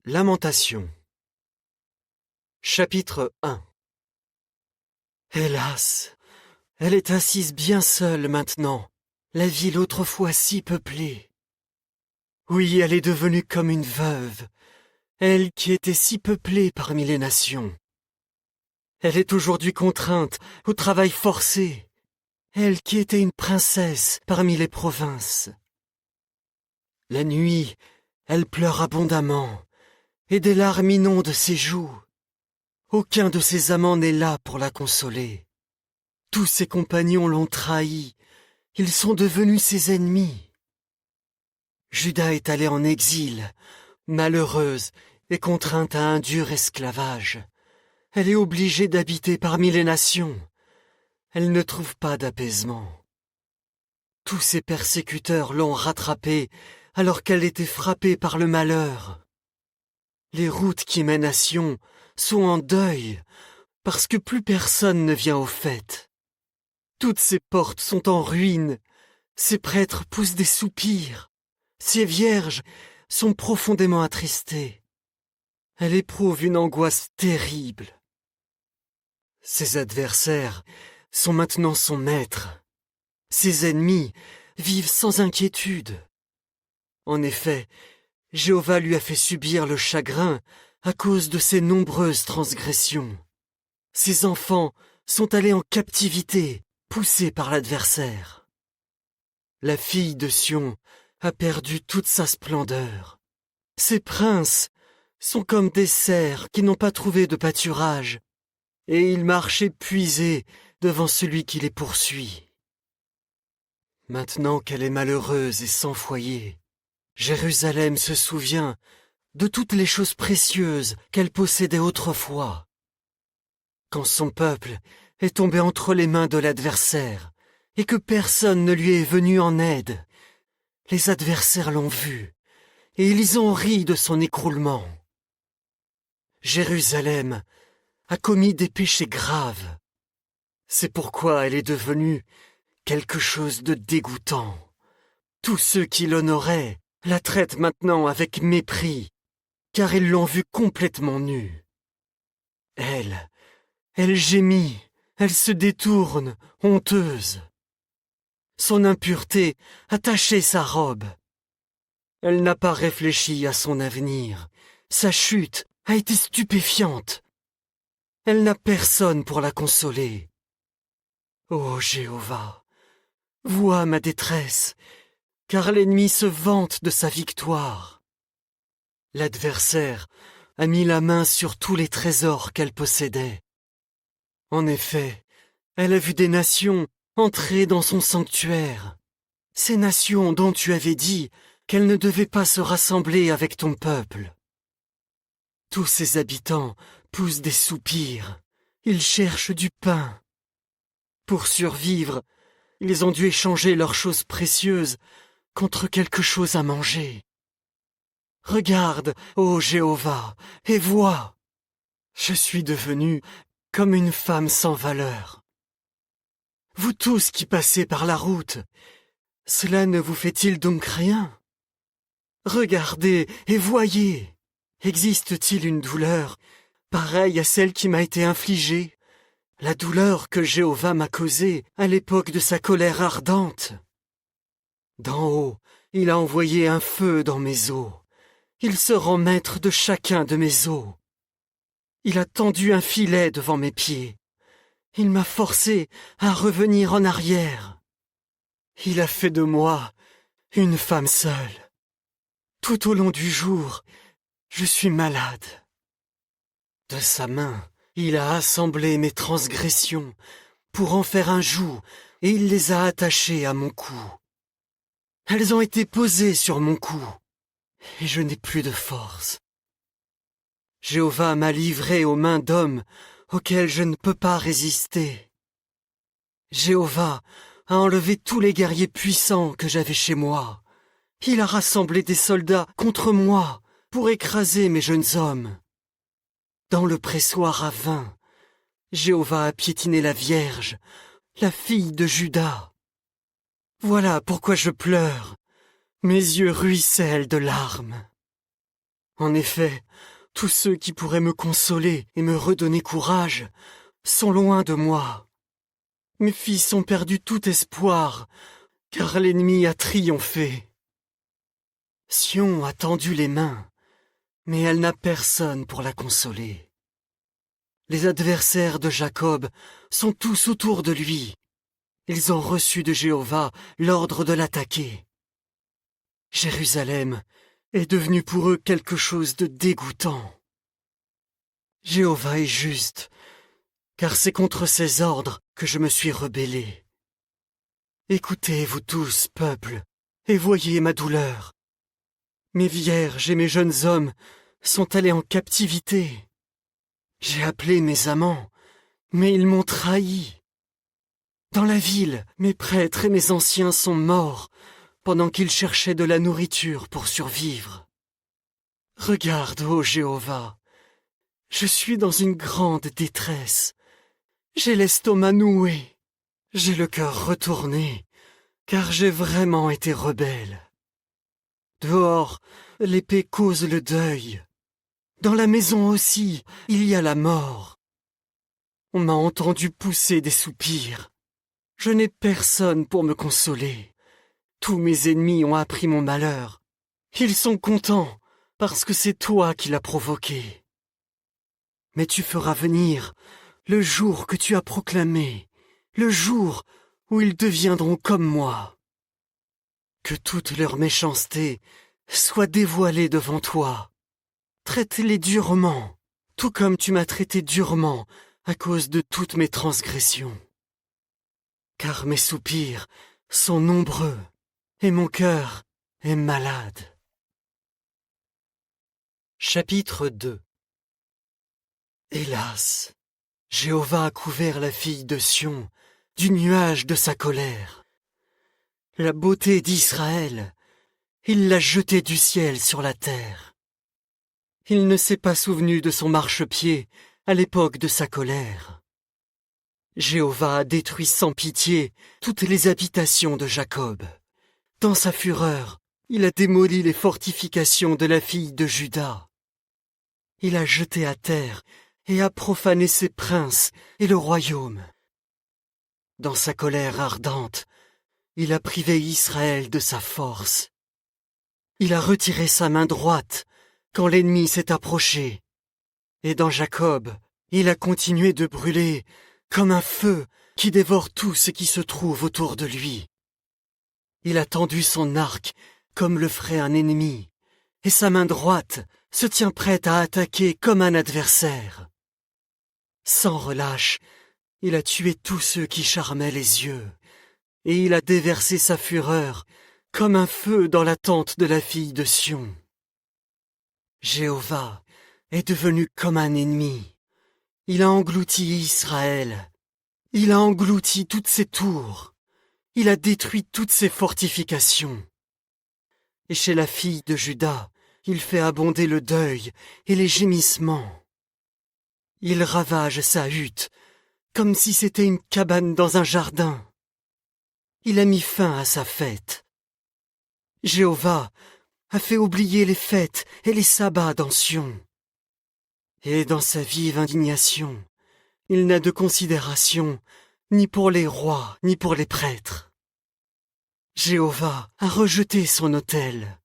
Lamentation. Chapitre 1. Hélas, elle est assise bien seule maintenant, la ville autrefois si peuplée. Oui, elle est devenue comme une veuve, elle qui était si peuplée parmi les nations. Elle est aujourd'hui contrainte au travail forcé, elle qui était une princesse parmi les provinces. La nuit, elle pleure abondamment, et des larmes inondent ses joues. Aucun de ses amants n'est là pour la consoler. Tous ses compagnons l'ont trahie, ils sont devenus ses ennemis. Juda est allée en exil, malheureuse et contrainte à un dur esclavage. Elle est obligée d'habiter parmi les nations. Elle ne trouve pas d'apaisement. Tous ses persécuteurs l'ont rattrapée alors qu'elle était frappée par le malheur. Les routes qui mènent à Sion sont en deuil parce que plus personne ne vient aux fêtes. Toutes ses portes sont en ruine, ses prêtres poussent des soupirs, ses vierges sont profondément attristées. Elle éprouve une angoisse terrible. Ses adversaires sont maintenant son maître. Ses ennemis vivent sans inquiétude. En effet, Jéhovah lui a fait subir le chagrin à cause de ses nombreuses transgressions. Ses enfants sont allés en captivité, poussés par l'adversaire. La fille de Sion a perdu toute sa splendeur. Ses princes sont comme des cerfs qui n'ont pas trouvé de pâturage, et ils marchent épuisés devant celui qui les poursuit. Maintenant qu'elle est malheureuse et sans foyer, Jérusalem se souvient de toutes les choses précieuses qu'elle possédait autrefois. Quand son peuple est tombé entre les mains de l'adversaire et que personne ne lui est venu en aide, les adversaires l'ont vu et ils ont ri de son écroulement. Jérusalem a commis des péchés graves. C'est pourquoi elle est devenue quelque chose de dégoûtant. Tous ceux qui l'honoraient la traitent maintenant avec mépris, car ils l'ont vue complètement nue. Elle gémit, elle se détourne, honteuse. Son impureté a taché sa robe. Elle n'a pas réfléchi à son avenir. Sa chute a été stupéfiante. Elle n'a personne pour la consoler. Ô Jéhovah, vois ma détresse, car l'ennemi se vante de sa victoire. L'adversaire a mis la main sur tous les trésors qu'elle possédait. En effet, elle a vu des nations entrer dans son sanctuaire, ces nations dont tu avais dit qu'elles ne devaient pas se rassembler avec ton peuple. Tous ses habitants poussent des soupirs, ils cherchent du pain. Pour survivre, ils ont dû échanger leurs choses précieuses contre quelque chose à manger. Regarde, ô Jéhovah, et vois, je suis devenue comme une femme sans valeur. Vous tous qui passez par la route, cela ne vous fait-il donc rien? Regardez et voyez, existe-t-il une douleur pareille à celle qui m'a été infligée, la douleur que Jéhovah m'a causée à l'époque de sa colère ardente? D'en haut, il a envoyé un feu dans mes os. Il se rend maître de chacun de mes os. Il a tendu un filet devant mes pieds. Il m'a forcé à revenir en arrière. Il a fait de moi une femme seule. Tout au long du jour, je suis malade. De sa main, il a assemblé mes transgressions pour en faire un joug et il les a attachées à mon cou. Elles ont été posées sur mon cou et je n'ai plus de force. Jéhovah m'a livré aux mains d'hommes auxquels je ne peux pas résister. Jéhovah a enlevé tous les guerriers puissants que j'avais chez moi. Il a rassemblé des soldats contre moi pour écraser mes jeunes hommes. Dans le pressoir à vin, Jéhovah a piétiné la Vierge, la fille de Juda. Voilà pourquoi je pleure. Mes yeux ruissellent de larmes. En effet, tous ceux qui pourraient me consoler et me redonner courage sont loin de moi. Mes fils ont perdu tout espoir, car l'ennemi a triomphé. Sion a tendu les mains, mais elle n'a personne pour la consoler. Les adversaires de Jacob sont tous autour de lui. Ils ont reçu de Jéhovah l'ordre de l'attaquer. Jérusalem est devenue pour eux quelque chose de dégoûtant. Jéhovah est juste, car c'est contre ses ordres que je me suis rebellé. Écoutez, vous tous, peuple, et voyez ma douleur. Mes vierges et mes jeunes hommes sont allés en captivité. J'ai appelé mes amants, mais ils m'ont trahi. Dans la ville, mes prêtres et mes anciens sont morts pendant qu'ils cherchaient de la nourriture pour survivre. Regarde, ô Jéhovah, je suis dans une grande détresse. J'ai l'estomac noué, j'ai le cœur retourné, car j'ai vraiment été rebelle. Dehors, l'épée cause le deuil. Dans la maison aussi, il y a la mort. On m'a entendu pousser des soupirs. Je n'ai personne pour me consoler. Tous mes ennemis ont appris mon malheur. Ils sont contents, parce que c'est toi qui l'as provoqué. Mais tu feras venir le jour que tu as proclamé, le jour où ils deviendront comme moi. Que toute leur méchanceté soit dévoilée devant toi. Traite-les durement, tout comme tu m'as traité durement à cause de toutes mes transgressions. Car mes soupirs sont nombreux et mon cœur est malade. Chapitre 2. Hélas, Jéhovah a couvert la fille de Sion du nuage de sa colère. La beauté d'Israël, il l'a jetée du ciel sur la terre. Il ne s'est pas souvenu de son marchepied à l'époque de sa colère. Jéhovah a détruit sans pitié toutes les habitations de Jacob. Dans sa fureur, il a démoli les fortifications de la fille de Juda. Il a jeté à terre et a profané ses princes et le royaume. Dans sa colère ardente, il a privé Israël de sa force. Il a retiré sa main droite quand l'ennemi s'est approché. Et dans Jacob, il a continué de brûler comme un feu qui dévore tout ce qui se trouve autour de lui. Il a tendu son arc comme le ferait un ennemi, et sa main droite se tient prête à attaquer comme un adversaire. Sans relâche, il a tué tous ceux qui charmaient les yeux, et il a déversé sa fureur comme un feu dans la tente de la fille de Sion. Jéhovah est devenu comme un ennemi. Il a englouti Israël. Il a englouti toutes ses tours. Il a détruit toutes ses fortifications. Et chez la fille de Juda, il fait abonder le deuil et les gémissements. Il ravage sa hutte comme si c'était une cabane dans un jardin. Il a mis fin à sa fête. Jéhovah a fait oublier les fêtes et les sabbats dans Sion. Et dans sa vive indignation, il n'a de considération ni pour les rois ni pour les prêtres. Jéhovah a rejeté son autel.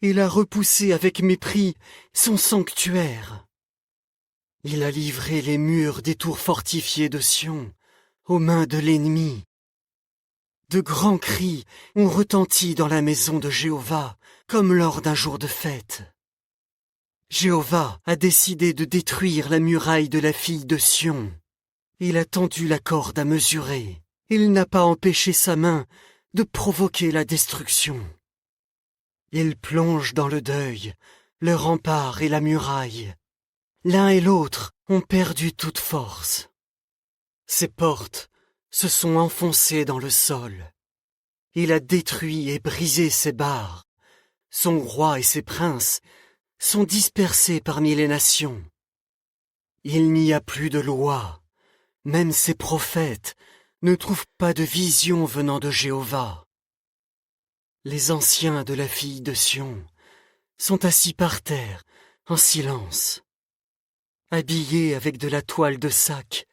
Il a repoussé avec mépris son sanctuaire. Il a livré les murs des tours fortifiées de Sion aux mains de l'ennemi. De grands cris ont retenti dans la maison de Jéhovah comme lors d'un jour de fête. Jéhovah a décidé de détruire la muraille de la fille de Sion. Il a tendu la corde à mesurer. Il n'a pas empêché sa main de provoquer la destruction. Il plonge dans le deuil, le rempart et la muraille. L'un et l'autre ont perdu toute force. Ses portes se sont enfoncées dans le sol. Il a détruit et brisé ses barres. Son roi et ses princes sont dispersés parmi les nations. Il n'y a plus de loi. Même ses prophètes ne trouvent pas de vision venant de Jéhovah. Les anciens de la fille de Sion sont assis par terre, en silence. Habillés avec de la toile de sac,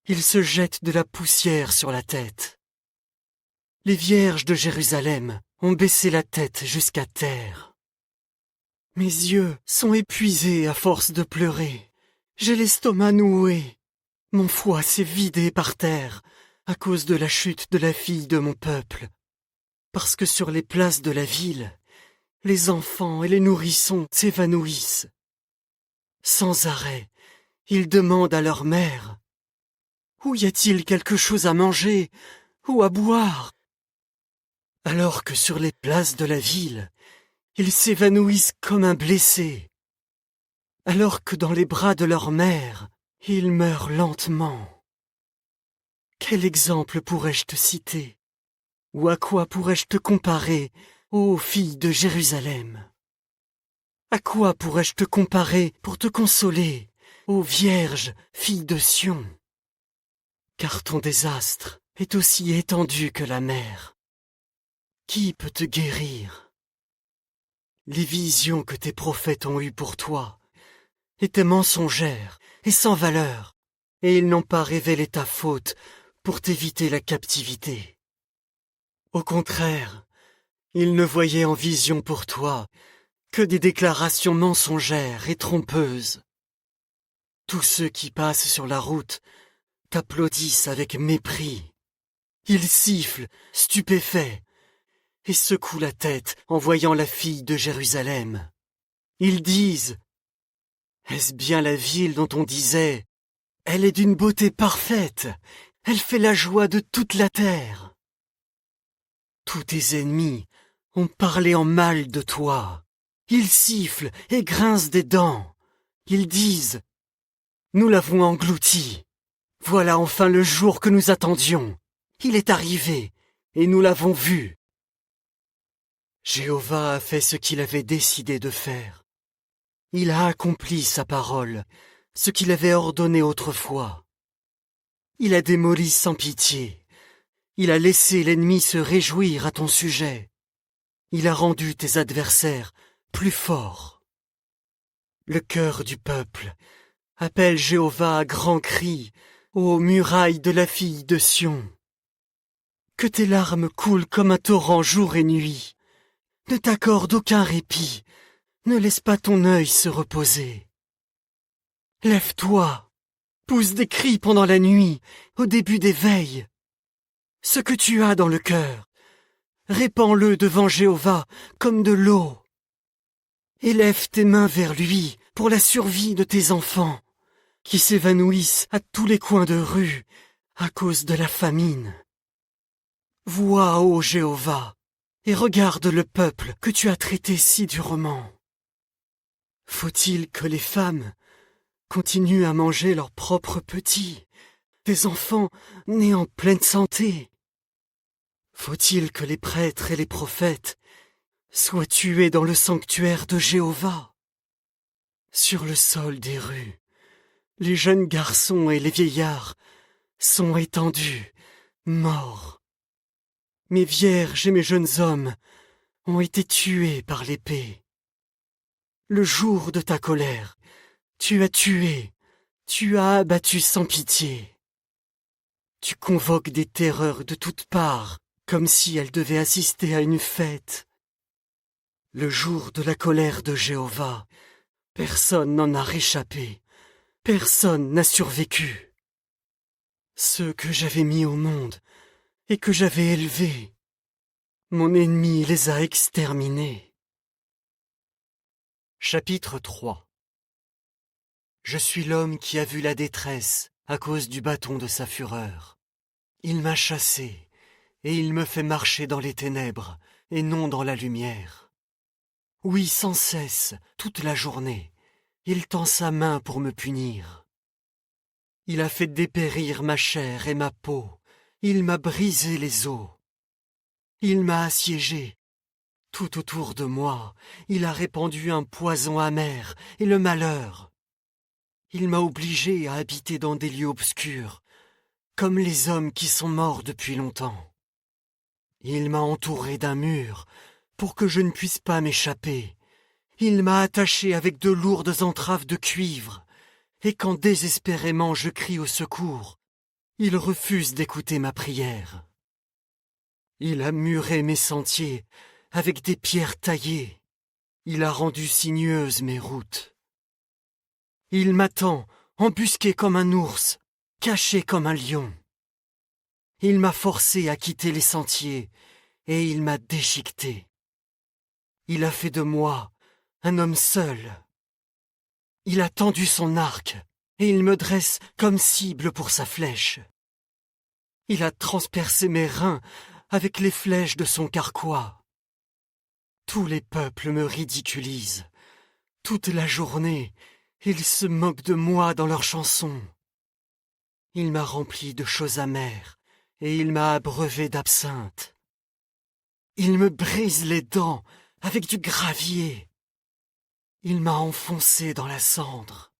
ils se jettent de la poussière sur la tête. Les vierges de Jérusalem ont baissé la tête jusqu'à terre. Mes yeux sont épuisés à force de pleurer. J'ai l'estomac noué. Mon foie s'est vidé par terre à cause de la chute de la fille de mon peuple. Parce que sur les places de la ville, les enfants et les nourrissons s'évanouissent. Sans arrêt, ils demandent à leur mère « Où y a-t-il quelque chose à manger ou à boire ?» Alors que sur les places de la ville, ils s'évanouissent comme un blessé. Alors que dans les bras de leur mère, ils meurent lentement. Quel exemple pourrais-je te citer? Ou à quoi pourrais-je te comparer, ô fille de Jérusalem? À quoi pourrais-je te comparer pour te consoler, ô Vierge, fille de Sion? Car ton désastre est aussi étendu que la mer. Qui peut te guérir? Les visions que tes prophètes ont eues pour toi étaient mensongères et sans valeur, et ils n'ont pas révélé ta faute pour t'éviter la captivité. Au contraire, ils ne voyaient en vision pour toi que des déclarations mensongères et trompeuses. Tous ceux qui passent sur la route t'applaudissent avec mépris. Ils sifflent, stupéfaits, et secouent la tête en voyant la fille de Jérusalem. Ils disent « Est-ce bien la ville dont on disait « Elle est d'une beauté parfaite, elle fait la joie de toute la terre ». Tous tes ennemis ont parlé en mal de toi. Ils sifflent et grincent des dents. Ils disent « Nous l'avons englouti. Voilà enfin le jour que nous attendions. Il est arrivé et nous l'avons vu. » Jéhovah a fait ce qu'il avait décidé de faire. Il a accompli sa parole, ce qu'il avait ordonné autrefois. Il a démoli sans pitié. Il a laissé l'ennemi se réjouir à ton sujet. Il a rendu tes adversaires plus forts. Le cœur du peuple appelle Jéhovah à grands cris, ô murailles de la fille de Sion. Que tes larmes coulent comme un torrent jour et nuit. Ne t'accorde aucun répit, ne laisse pas ton œil se reposer. Lève-toi, pousse des cris pendant la nuit, au début des veilles. Ce que tu as dans le cœur, répands-le devant Jéhovah comme de l'eau. Élève tes mains vers lui pour la survie de tes enfants, qui s'évanouissent à tous les coins de rue à cause de la famine. Vois, ô Jéhovah, et regarde le peuple que tu as traité si durement. Faut-il que les femmes continuent à manger leurs propres petits, des enfants nés en pleine santé? Faut-il que les prêtres et les prophètes soient tués dans le sanctuaire de Jéhovah? Sur le sol des rues, les jeunes garçons et les vieillards sont étendus, morts. Mes vierges et mes jeunes hommes ont été tués par l'épée. Le jour de ta colère, tu as tué, tu as abattu sans pitié. Tu convoques des terreurs de toutes parts, comme si elles devaient assister à une fête. Le jour de la colère de Jéhovah, personne n'en a réchappé, personne n'a survécu. Ceux que j'avais mis au monde et que j'avais élevés, mon ennemi les a exterminés. Chapitre 3. Je suis l'homme qui a vu la détresse à cause du bâton de sa fureur. Il m'a chassé, et il me fait marcher dans les ténèbres, et non dans la lumière. Oui, sans cesse, toute la journée, il tend sa main pour me punir. Il a fait dépérir ma chair et ma peau, il m'a brisé les os. Il m'a assiégé. Tout autour de moi, il a répandu un poison amer et le malheur. Il m'a obligé à habiter dans des lieux obscurs, comme les hommes qui sont morts depuis longtemps. Il m'a entouré d'un mur pour que je ne puisse pas m'échapper, Il m'a attaché avec de lourdes entraves de cuivre, et quand désespérément je crie au secours, il refuse d'écouter ma prière. Il a muré mes sentiers avec des pierres taillées, il a rendu sinueuses mes routes. Il m'attend, embusqué comme un ours, caché comme un lion. Il m'a forcé à quitter les sentiers, et il m'a déchiqueté. Il a fait de moi un homme seul. Il a tendu son arc, et il me dresse comme cible pour sa flèche. Il a transpercé mes reins avec les flèches de son carquois. Tous les peuples me ridiculisent. Toute la journée, ils se moquent de moi dans leurs chansons. Il m'a rempli de choses amères, et il m'a abreuvé d'absinthe. Il me brise les dents avec du gravier. Il m'a enfoncé dans la cendre.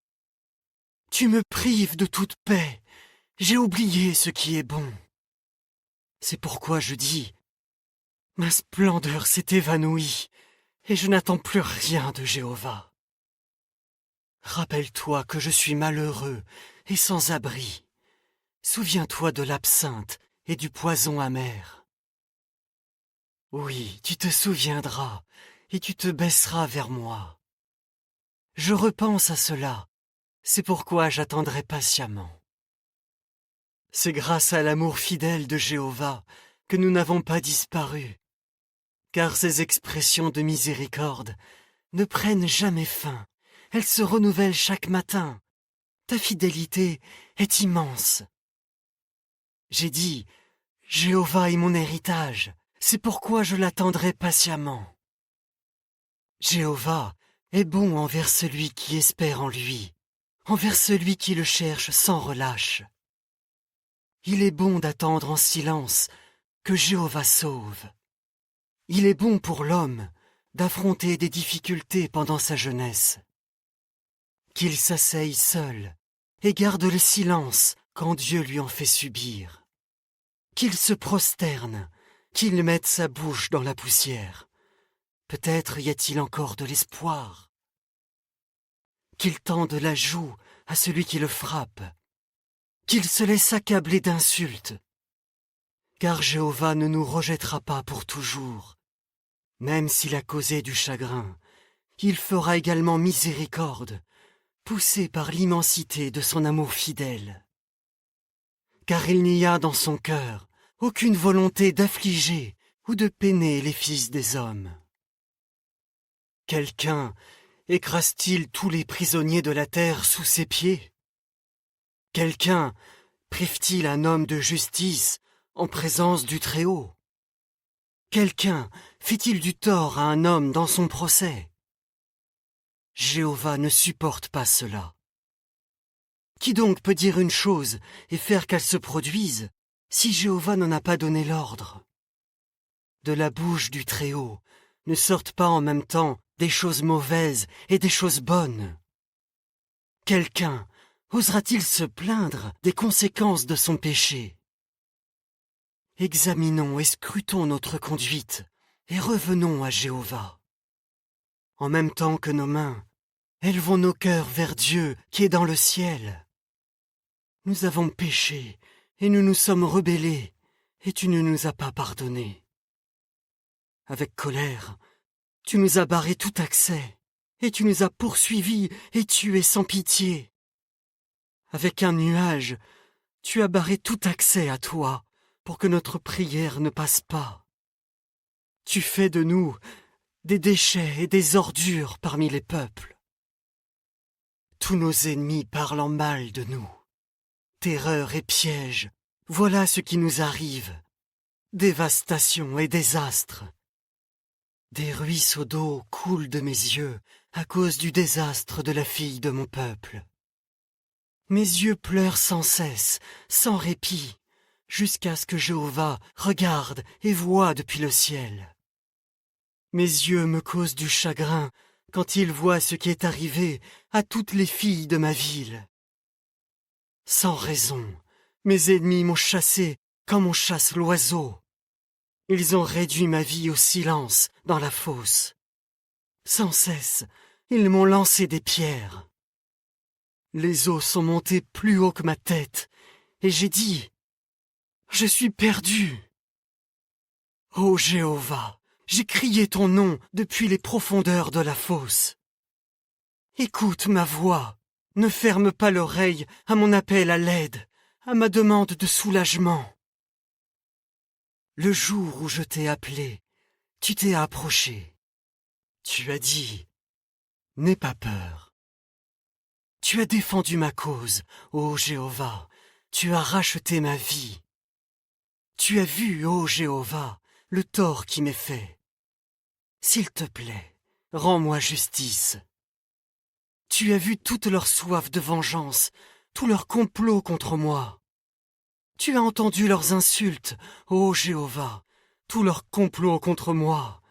Tu me prives de toute paix. J'ai oublié ce qui est bon. C'est pourquoi je dis, ma splendeur s'est évanouie, et je n'attends plus rien de Jéhovah. Rappelle-toi que je suis malheureux et sans abri. Souviens-toi de l'absinthe et du poison amer. Oui, tu te souviendras, et tu te baisseras vers moi. Je repense à cela, c'est pourquoi j'attendrai patiemment. C'est grâce à l'amour fidèle de Jéhovah que nous n'avons pas disparu, car ces expressions de miséricorde ne prennent jamais fin, elles se renouvellent chaque matin. Ta fidélité est immense. J'ai dit, Jéhovah est mon héritage, c'est pourquoi je l'attendrai patiemment. Jéhovah est bon envers celui qui espère en lui, envers celui qui le cherche sans relâche. Il est bon d'attendre en silence que Jéhovah sauve. Il est bon pour l'homme d'affronter des difficultés pendant sa jeunesse. Qu'il s'asseye seul et garde le silence quand Dieu lui en fait subir. Qu'il se prosterne, qu'il mette sa bouche dans la poussière. Peut-être y a-t-il encore de l'espoir. Qu'il tende la joue à celui qui le frappe. Qu'il se laisse accabler d'insultes. Car Jéhovah ne nous rejettera pas pour toujours. Même s'il a causé du chagrin, il fera également miséricorde, poussé par l'immensité de son amour fidèle. Car il n'y a dans son cœur aucune volonté d'affliger ou de peiner les fils des hommes. Quelqu'un écrase-t-il tous les prisonniers de la terre sous ses pieds? Quelqu'un prive-t-il un homme de justice en présence du Très-Haut? Quelqu'un fait-il du tort à un homme dans son procès? Jéhovah ne supporte pas cela. Qui donc peut dire une chose et faire qu'elle se produise si Jéhovah n'en a pas donné l'ordre? De la bouche du Très-Haut ne sortent pas en même temps des choses mauvaises et des choses bonnes. Quelqu'un osera-t-il se plaindre des conséquences de son péché? Examinons et scrutons notre conduite et revenons à Jéhovah. En même temps que nos mains, élevons nos cœurs vers Dieu qui est dans le ciel. Nous avons péché et nous nous sommes rebellés et tu ne nous as pas pardonné. Avec colère, tu nous as barré tout accès et tu nous as poursuivis et tués sans pitié. Avec un nuage, tu as barré tout accès à toi pour que notre prière ne passe pas. Tu fais de nous des déchets et des ordures parmi les peuples. Tous nos ennemis parlent en mal de nous. Terreur et piège, voilà ce qui nous arrive. Dévastation et désastre. Des ruisseaux d'eau coulent de mes yeux à cause du désastre de la fille de mon peuple. Mes yeux pleurent sans cesse, sans répit, jusqu'à ce que Jéhovah regarde et voie depuis le ciel. Mes yeux me causent du chagrin quand ils voient ce qui est arrivé à toutes les filles de ma ville. Sans raison, mes ennemis m'ont chassé comme on chasse l'oiseau. Ils ont réduit ma vie au silence dans la fosse. Sans cesse, ils m'ont lancé des pierres. Les eaux sont montées plus haut que ma tête, et j'ai dit, « Je suis perdu. » Ô Jéhovah, j'ai crié ton nom depuis les profondeurs de la fosse. Écoute ma voix, ne ferme pas l'oreille à mon appel à l'aide, à ma demande de soulagement. Le jour où je t'ai appelé, tu t'es approché. Tu as dit, « N'aie pas peur. » Tu as défendu ma cause, ô Jéhovah, tu as racheté ma vie. Tu as vu, ô Jéhovah, le tort qui m'est fait. S'il te plaît, rends-moi justice. Tu as vu toute leur soif de vengeance, tout leur complot contre moi. Tu as entendu leurs insultes, ô Jéhovah, tout leur complot contre moi,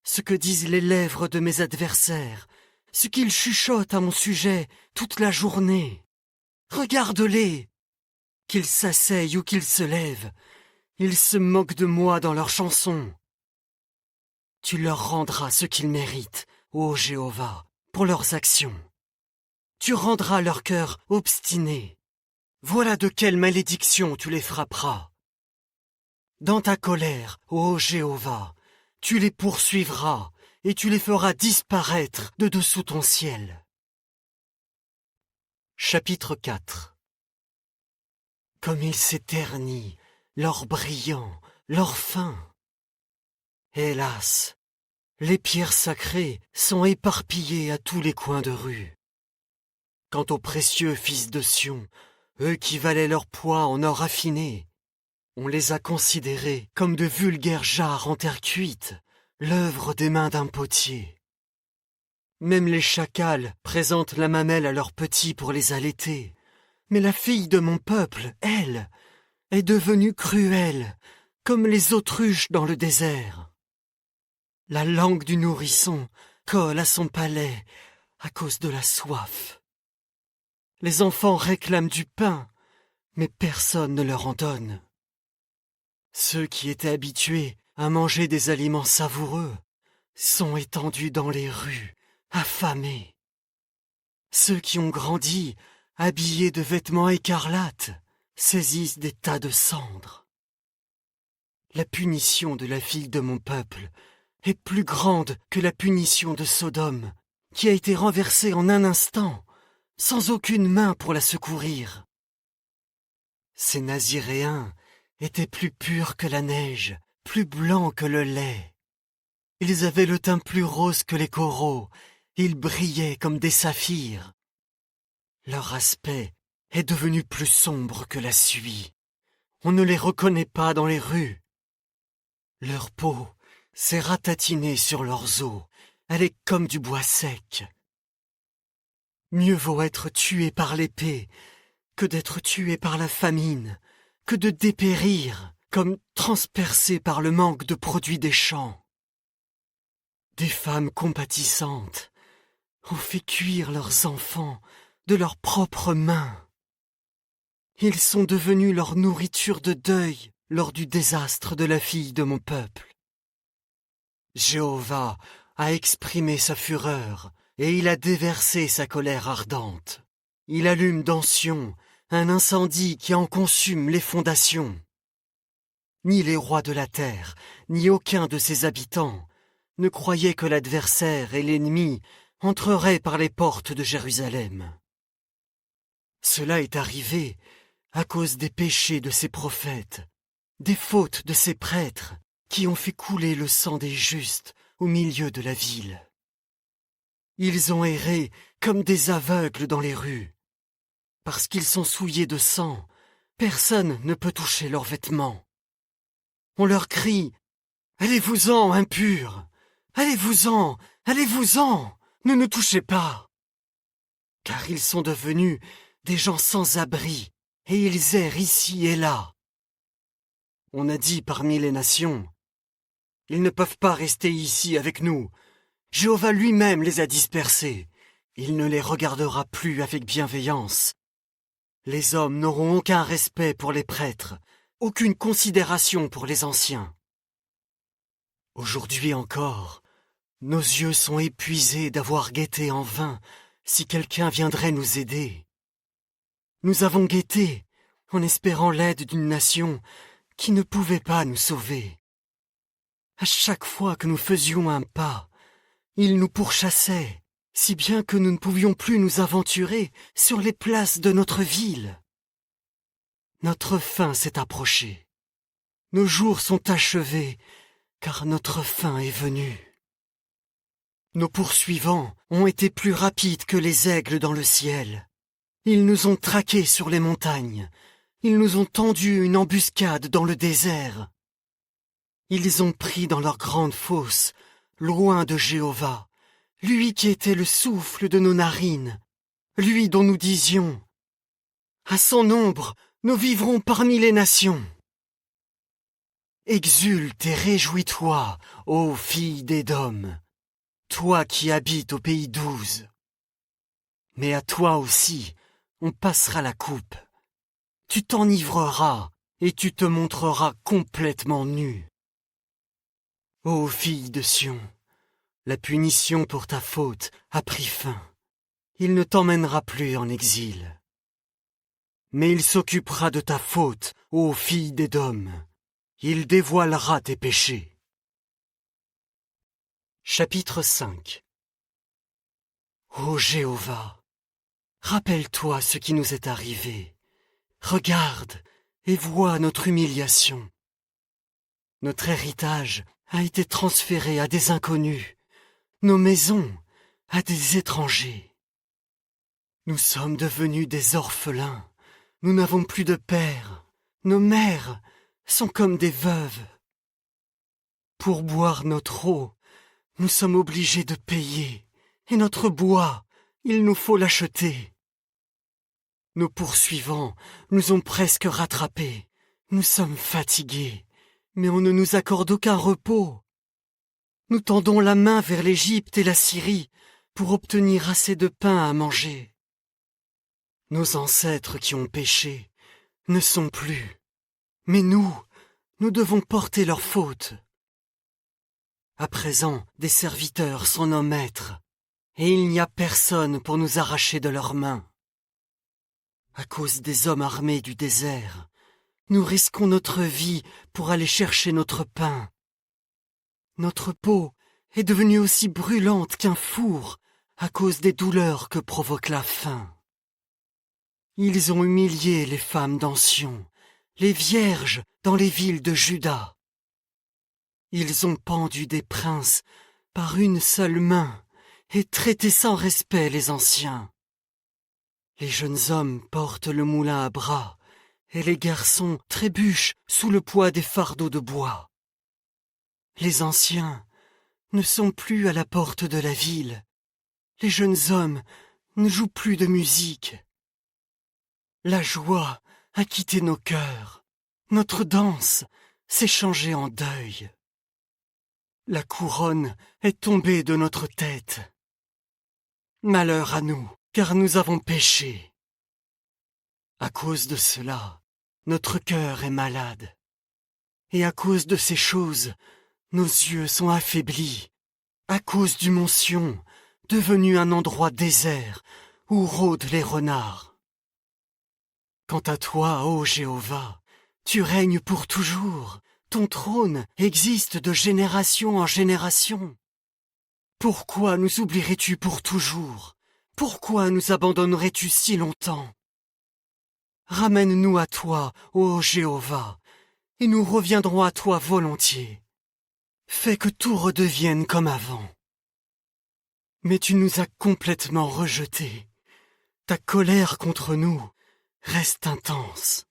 ce que disent les lèvres de mes adversaires, ce qu'ils chuchotent à mon sujet toute la journée. Regarde-les, qu'ils s'asseyent ou qu'ils se lèvent, ils se moquent de moi dans leurs chansons. Tu leur rendras ce qu'ils méritent, ô Jéhovah, pour leurs actions. Tu rendras leur cœur obstiné. Voilà de quelle malédiction tu les frapperas. Dans ta colère, ô Jéhovah, tu les poursuivras et tu les feras disparaître de dessous ton ciel. Chapitre 4. Comme il s'est terni, l'or brillant, l'or fin. Hélas, les pierres sacrées sont éparpillées à tous les coins de rue. Quant aux précieux fils de Sion, eux qui valaient leur poids en or affiné, on les a considérés comme de vulgaires jarres en terre cuite, l'œuvre des mains d'un potier. Même les chacals présentent la mamelle à leurs petits pour les allaiter, mais la fille de mon peuple, elle, est devenue cruelle, comme les autruches dans le désert. La langue du nourrisson colle à son palais à cause de la soif. Les enfants réclament du pain, mais personne ne leur en donne. Ceux qui étaient habitués à manger des aliments savoureux sont étendus dans les rues, affamés. Ceux qui ont grandi, habillés de vêtements écarlates, saisissent des tas de cendres. La punition de la fille de mon peuple est plus grande que la punition de Sodome, qui a été renversée en un instant, sans aucune main pour la secourir. Ces Naziréens étaient plus purs que la neige, plus blancs que le lait. Ils avaient le teint plus rose que les coraux, ils brillaient comme des saphirs. Leur aspect est devenu plus sombre que la suie. On ne les reconnaît pas dans les rues. Leur peau s'est ratatinée sur leurs os, elle est comme du bois sec. Mieux vaut être tué par l'épée que d'être tué par la famine, que de dépérir comme transpercé par le manque de produits des champs. Des femmes compatissantes ont fait cuire leurs enfants de leurs propres mains. Ils sont devenus leur nourriture de deuil lors du désastre de la fille de mon peuple. Jéhovah a exprimé sa fureur et il a déversé sa colère ardente. Il allume dans Sion un incendie qui en consume les fondations. Ni les rois de la terre, ni aucun de ses habitants ne croyaient que l'adversaire et l'ennemi entreraient par les portes de Jérusalem. Cela est arrivé à cause des péchés de ses prophètes, des fautes de ses prêtres, qui ont fait couler le sang des justes au milieu de la ville. Ils ont erré comme des aveugles dans les rues. Parce qu'ils sont souillés de sang, personne ne peut toucher leurs vêtements. On leur crie « Allez-vous-en, impurs! Allez-vous-en! Allez-vous-en! Ne nous touchez pas !» Car ils sont devenus des gens sans abri, et ils errent ici et là. On a dit parmi les nations « Ils ne peuvent pas rester ici avec nous. Jéhovah lui-même les a dispersés. Il ne les regardera plus avec bienveillance. Les hommes n'auront aucun respect pour les prêtres, aucune considération pour les anciens. Aujourd'hui encore, Nos yeux sont épuisés d'avoir guetté en vain si quelqu'un viendrait nous aider. Nous avons guetté en espérant l'aide d'une nation qui ne pouvait pas nous sauver. À chaque fois que nous faisions un pas, ils nous pourchassaient, si bien que nous ne pouvions plus nous aventurer sur les places de notre ville. Notre fin s'est approchée. Nos jours sont achevés, car notre fin est venue. Nos poursuivants ont été plus rapides que les aigles dans le ciel. Ils nous ont traqués sur les montagnes. Ils nous ont tendu une embuscade dans le désert. Ils ont pris dans leur grande fosse, loin de Jéhovah, lui qui était le souffle de nos narines, lui dont nous disions « À son ombre, nous vivrons parmi les nations ». Exulte et réjouis-toi, ô fille d'Édom, toi qui habites au pays d'Ouz. Mais à toi aussi, on passera la coupe. Tu t'enivreras et tu te montreras complètement nu. Ô fille de Sion, la punition pour ta faute a pris fin. Il ne t'emmènera plus en exil. Mais il s'occupera de ta faute, ô fille d'Édom. Il dévoilera tes péchés. Chapitre 5. Ô Jéhovah, rappelle-toi ce qui nous est arrivé. Regarde et vois notre humiliation. Notre héritage a été transféré à des inconnus, nos maisons à des étrangers. Nous sommes devenus des orphelins, nous n'avons plus de père, nos mères sont comme des veuves. Pour boire notre eau, nous sommes obligés de payer, et notre bois, il nous faut l'acheter. Nos poursuivants nous ont presque rattrapés. Nous sommes fatigués, mais on ne nous accorde aucun repos. Nous tendons la main vers l'Égypte et la Syrie pour obtenir assez de pain à manger. Nos ancêtres qui ont péché ne sont plus, mais nous devons porter leurs fautes. À présent, des serviteurs sont nos maîtres, et il n'y a personne pour nous arracher de leurs mains. À cause des hommes armés du désert, nous risquons notre vie pour aller chercher notre pain. Notre peau est devenue aussi brûlante qu'un four à cause des douleurs que provoque la faim. Ils ont humilié les femmes d'Ancien, les vierges dans les villes de Juda. Ils ont pendu des princes par une seule main et traité sans respect les anciens. Les jeunes hommes portent le moulin à bras et les garçons trébuchent sous le poids des fardeaux de bois. Les anciens ne sont plus à la porte de la ville. Les jeunes hommes ne jouent plus de musique. La joie a quitté nos cœurs. Notre danse s'est changée en deuil. La couronne est tombée de notre tête. Malheur à nous, car nous avons péché. À cause de cela, notre cœur est malade. Et à cause de ces choses, nos yeux sont affaiblis. À cause du mont Sion, devenu un endroit désert où rôdent les renards. Quant à toi, ô Jéhovah, tu règnes pour toujours. Ton trône existe de génération en génération. Pourquoi nous oublierais-tu pour toujours? Pourquoi nous abandonnerais-tu si longtemps? Ramène-nous à toi, ô Jéhovah, et nous reviendrons à toi volontiers. Fais que tout redevienne comme avant. Mais tu nous as complètement rejetés. Ta colère contre nous reste intense.